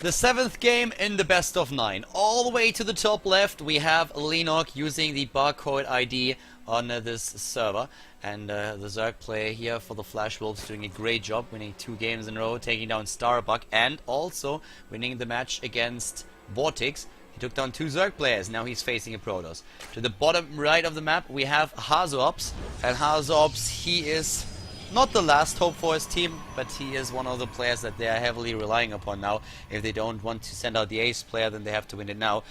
The 7th game in the best of 9. All the way to the top left we have Leenock using the barcode ID on this server. And the Zerg player here for the FlashWolves doing a great job, winning 2 games in a row, taking down Starbuck and also winning the match against Vortex. He took down 2 Zerg players, now he's facing a Protoss. To the bottom right of the map we have HasuObs, and HasuObs, he is not the last hope for his team, but he is one of the players that they are heavily relying upon now. If they don't want to send out the ace player, then they have to win it now.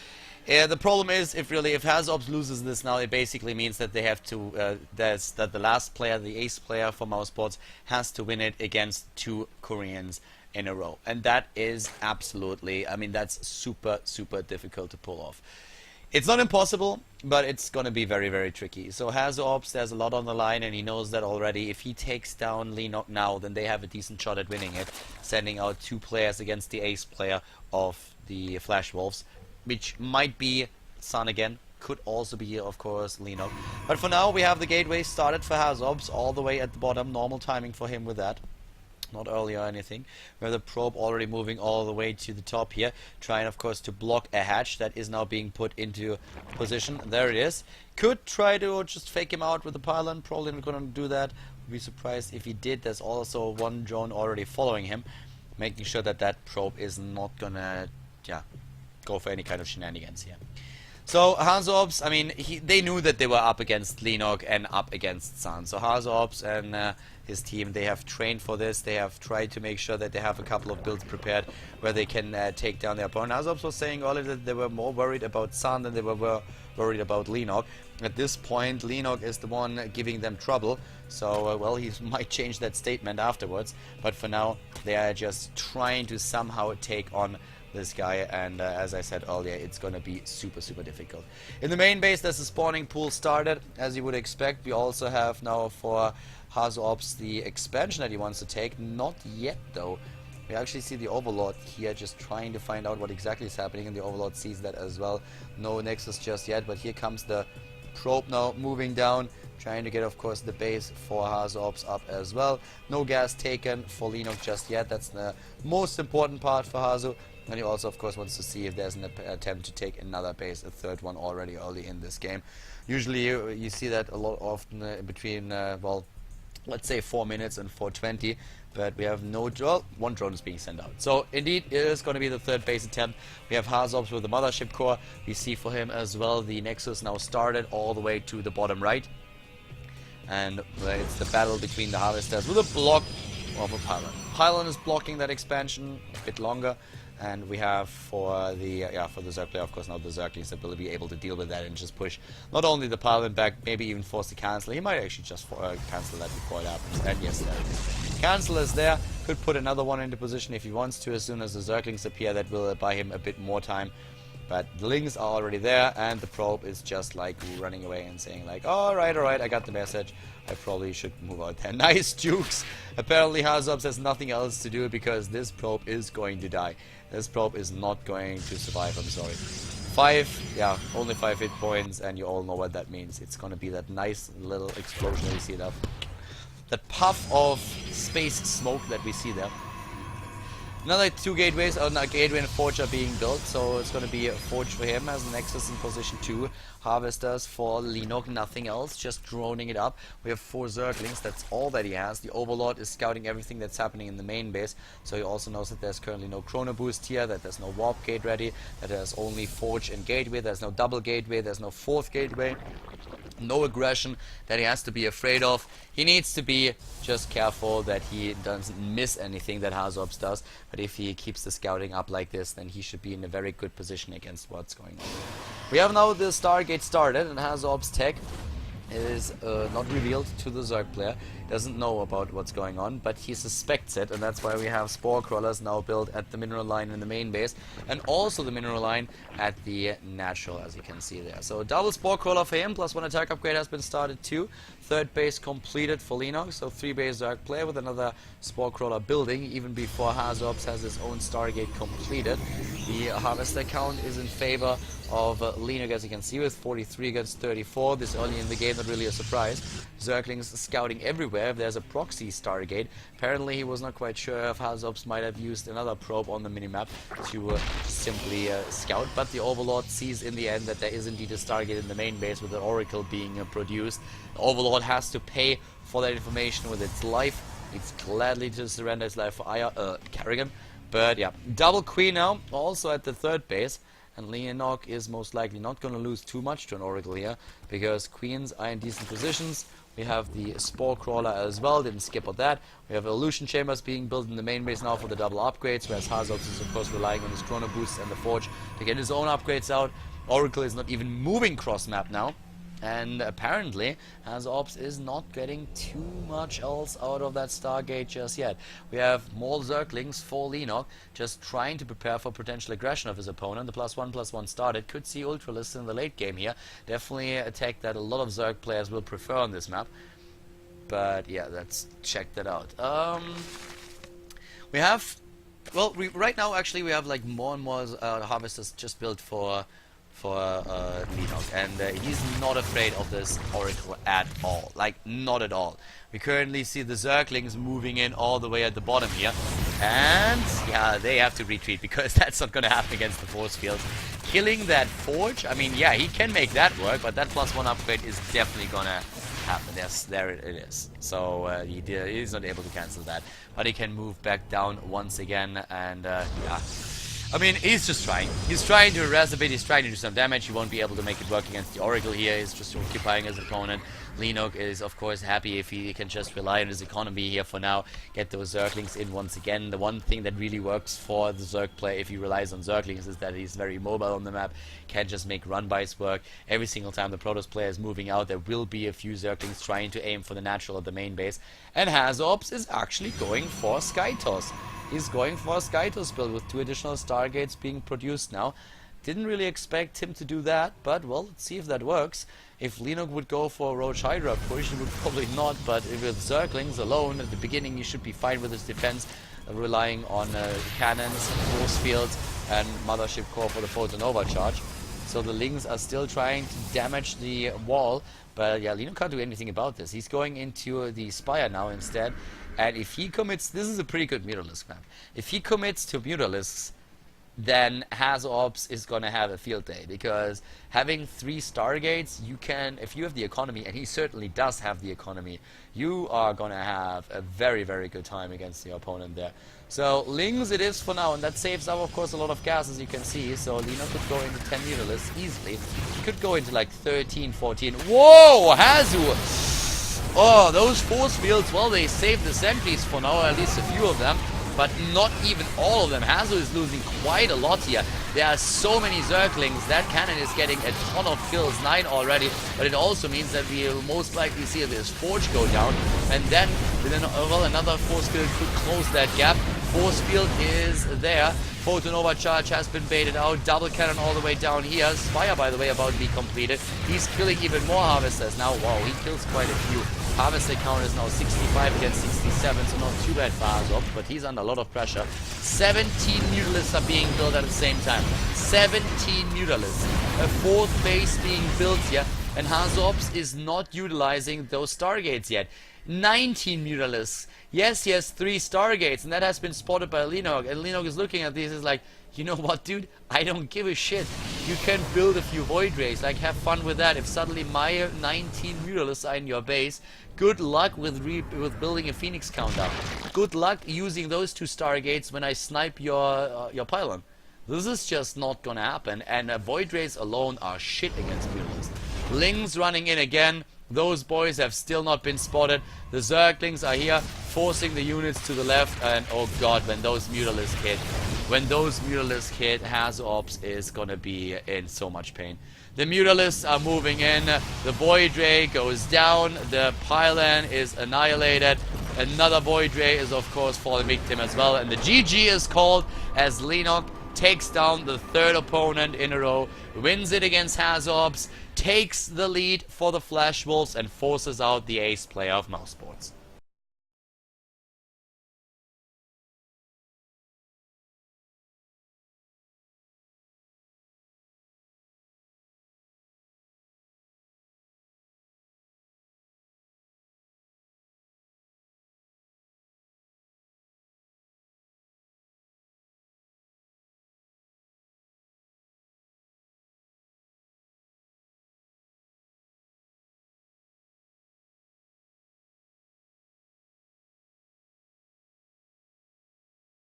The problem is, if HasuObs loses this now, it basically means that they have to, that the last player, the ace player for MouseSports, has to win it against 2 Koreans in a row. And that is absolutely, I mean, that's super difficult to pull off. It's not impossible, but it's going to be very tricky. So HasuObs, there's a lot on the line, and he knows that already. If he takes down Leenock now, then they have a decent shot at winning it, sending out 2 players against the ace player of the FlashWolves, which might be Sun again, could also be, of course, Leenock. But for now, we have the gateway started for HasuObs, all the way at the bottom. Normal timing for him with that. Not early or anything. We have the probe already moving all the way to the top here, trying of course to block a hatch that is now being put into position. There it is. Could try to just fake him out with the pylon, probably not gonna do that. Would be surprised if he did. There's also 1 drone already following him, making sure that that probe is not gonna go for any kind of shenanigans here. So HasuObs, I mean, they knew that they were up against Leenock and up against Sun. So HasuObs and his team, they have trained for this. They have tried to make sure that they have a couple of builds prepared where they can take down their opponent. HasuObs was saying earlier that they were more worried about Sun than they were worried about Leenock. At this point, Leenock is the one giving them trouble. So, well, he might change that statement afterwards. But for now, they are just trying to somehow take on this guy, and as I said earlier, it's gonna be super difficult. In the main base, there's a spawning pool started, as you would expect. We also have now for HasuObs the expansion that he wants to take. Not yet though. We actually see the Overlord here just trying to find out what exactly is happening, and the Overlord sees that as well. No Nexus just yet, but here comes the probe now moving down, trying to get, of course, the base for HasuObs up as well. No gas taken for Leenock just yet. That's the most important part for Hasu. And he also, of course, wants to see if there's an attempt to take another base, a 3rd one already early in this game. Usually you see that a lot often between, well, let's say 4 minutes and 4:20, but we have no drone. 1 drone is being sent out. So indeed, it is going to be the 3rd base attempt. We have HasuObs with the mothership core. We see for him as well the Nexus now started all the way to the bottom right. And it's the battle between the harvesters with a block of a pylon. Pylon is blocking that expansion a bit longer. And we have for the Zerg player, of course, now the Zerglings that will be able to deal with that and just push not only the pylon back, maybe even force the cancel. He might actually just cancel that before it happens. And yes, there it is. Cancel is there. Could put another one into position if he wants to. As soon as the Zerglings appear, that will buy him a bit more time. But the links are already there, and the probe is just like running away and saying like, alright, I got the message. I probably should move out there. Nice jukes. Apparently HasuObs has nothing else to do because this probe is going to die. This probe is not going to survive, I'm sorry. Only 5 hit points, and you all know what that means. It's gonna be that nice little explosion that we see there. That puff of space smoke that we see there. Another 2 gateways, a gateway and a forge are being built, so it's going to be a forge for him as the Nexus in position 2. Harvesters for Leenock, nothing else, just droning it up. We have 4 Zerglings, that's all that he has. The Overlord is scouting everything that's happening in the main base, so he also knows that there's currently no Chrono Boost here, that there's no Warp Gate ready, that there's only Forge and Gateway, there's no Double Gateway, there's no 4th Gateway. No aggression that he has to be afraid of. He needs to be just careful that he doesn't miss anything that HasuObs does. But if he keeps the scouting up like this, then he should be in a very good position against what's going on. We have now the Stargate started, and HasuObs tech is not revealed to the Zerg player. Doesn't know about what's going on, but he suspects it, and that's why we have Spore Crawlers now built at the mineral line in the main base, and also the mineral line at the natural, as you can see there. So double Spore Crawler for him, plus 1 attack upgrade has been started too. 3rd base completed for Leenock, so 3 base Zerg player with another Spore Crawler building, even before HasuObs has his own Stargate completed. The harvester count is in favor of Leenock, as you can see, with 43 against 34. This early in the game, not really a surprise. Zerglings scouting everywhere. nowhere if there's a proxy Stargate. Apparently he was not quite sure if HasuObs might have used another probe on the minimap to simply scout, but the Overlord sees in the end that there is indeed a Stargate in the main base with an Oracle being produced. The Overlord has to pay for that information with its life. It's gladly to surrender its life for Kerrigan. But yeah, double queen now, also at the third base. And Leenock is most likely not going to lose too much to an Oracle here, because queens are in decent positions. We have the Spore Crawler as well, didn't skip on that. We have Illusion Chambers being built in the main base now for the double upgrades, whereas HasuObs is of course relying on his Chrono Boost and the Forge to get his own upgrades out. Oracle is not even moving cross-map now. And apparently, HasuObs is not getting too much else out of that Stargate just yet. We have more Zerglings for Leenock, just trying to prepare for potential aggression of his opponent. The +1/+1 started. Could see Ultralists in the late game here. Definitely a tech that a lot of Zerg players will prefer on this map. But yeah, let's check that out. We have... Well, right now actually we have like more and more Harvesters just built for Leenock, and he's not afraid of this Oracle at all, like not at all. We currently see the Zerglings moving in all the way at the bottom here, and yeah, they have to retreat because that's not going to happen against the force fields. Killing that Forge, I mean, yeah, he can make that work, but that +1 upgrade is definitely going to happen. Yes, there it is. So he's not able to cancel that, but he can move back down once again, and yeah. I mean, he's just trying. He's trying to harass a bit, he's trying to do some damage. He won't be able to make it work against the Oracle here. He's just occupying his opponent. Leenock is, of course, happy if he can just rely on his economy here for now. Get those Zerglings in once again. The one thing that really works for the Zerg player, if he relies on Zerglings, is that he's very mobile on the map. Can just make run-bys work. Every single time the Protoss player is moving out, there will be a few Zerglings trying to aim for the natural at the main base. And HasuObs is actually going for Sky Toss. He's going for a Sky Toss build with 2 additional Stargates being produced now. Didn't really expect him to do that, but well, let's see if that works. If Leenock would go for a Roach Hydra push, he would probably not, but with Zerglings alone, at the beginning he should be fine with his defense, relying on cannons, force fields, and Mothership Core for the Photon Overcharge. So the Lings are still trying to damage the wall, but yeah, Leenock can't do anything about this. He's going into the Spire now instead, and if he commits, this is a pretty good Mutalisk map. If he commits to Mutalisks, then HasuObs is going to have a field day, because having 3 Stargates, you can, if you have the economy, and he certainly does have the economy, you are going to have a very, very good time against the opponent there. So Lings it is for now, and that saves up, of course, a lot of gas, as you can see. So Leenock could go into 10 Mutalisks easily. He could go into like 13, 14. Whoa, Hasu! Oh, those force fields, well, they saved the sentries for now, at least a few of them. But not even all of them. Hasu is losing quite a lot here. There are so many Zerglings. That cannon is getting a ton of kills, 9 already. But it also means that we will most likely see this Forge go down. And then, well, another force field could close that gap. Force field is there. Photon Overcharge has been baited out. Double cannon all the way down here. Spire, by the way, about to be completed. He's killing even more Harvesters now. Wow, he kills quite a few. Harvester count is now 65 against 67, so not too bad for HasuObs, but he's under a lot of pressure. 17 Mutalisks are being built at the same time. 17 Mutalisks. A 4th base being built here, and HasuObs is not utilizing those Stargates yet. 19 Mutalisks. Yes, he has 3 Stargates, and that has been spotted by Leenock, and Leenock is looking at these, is like, you know what, dude? I don't give a shit. You can build a few Void Rays, like, have fun with that. If suddenly my 19 Mutalisks are in your base, good luck with building a Phoenix count up. Good luck using those 2 Stargates when I snipe your pylon. This is just not gonna happen, and Void Rays alone are shit against Mutalisks. Lings running in again. Those boys have still not been spotted. The Zerglings are here, forcing the units to the left, and oh god, when those Mutalisks hit, HasuObs is gonna be in so much pain. The Mutalisks are moving in, the Void Ray goes down, the pylon is annihilated, another Void Ray is of course falling victim as well, and the GG is called as Leenock takes down the 3rd opponent in a row, wins it against HasuObs, takes the lead for the FlashWolves, and forces out the ace player of MouseSports.